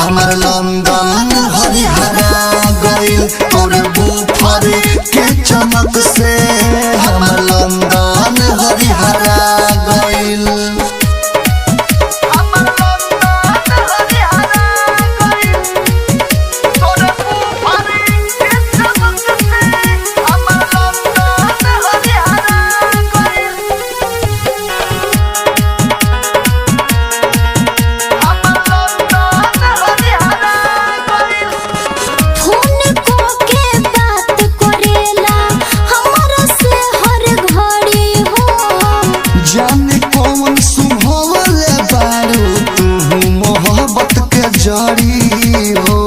हमर लंदन हरिहरा गइल तोर बुफर के चमक से हमर लंदन हरिहरा गइल। जारी हो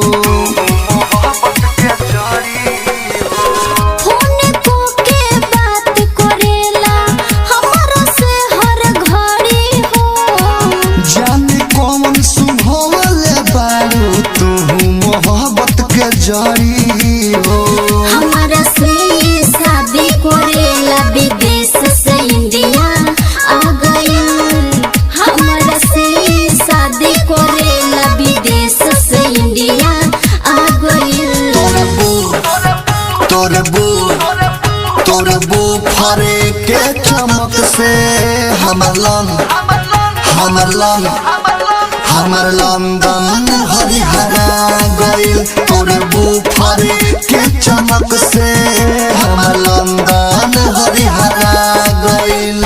फोन को के बात करेला हमरा से हर घड़ी हो। जाने कौन सुभवले बारू तू मोहब्बत के जारी हो। हमरा से शादी करेला विदेश से इंडिया आ गइल। हमरा से शादी करेला विदेश से इंडिया आ गइल। तोर बुफरे के चमक से हमर लंदन हरिहरा गइल तोर बुफरे के चमक से हमर लंदन हरिहरा गइल।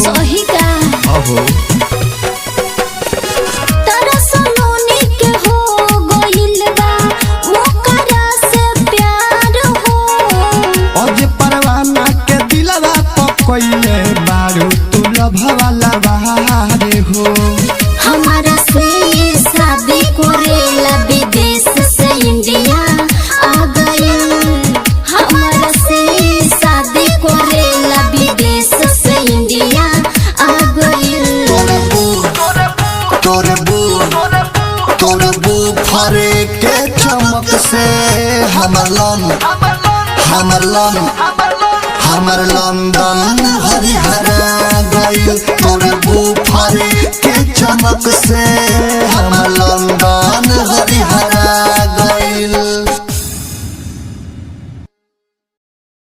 सही का तारा सलोनी के हो गइल बा ओकरा से प्यार हो। आज परवाना के दिलवा पकइले बारू तू लभवाला बहारे हो। हमारा से शादी करेला विदेश से इंडिया आ गइल। हमारा से शादी करेला विदेश से इंडिया आ गइल। तोर बुफरे के चमक से हमर लंदन हरिहरा गइल तोर बुफरे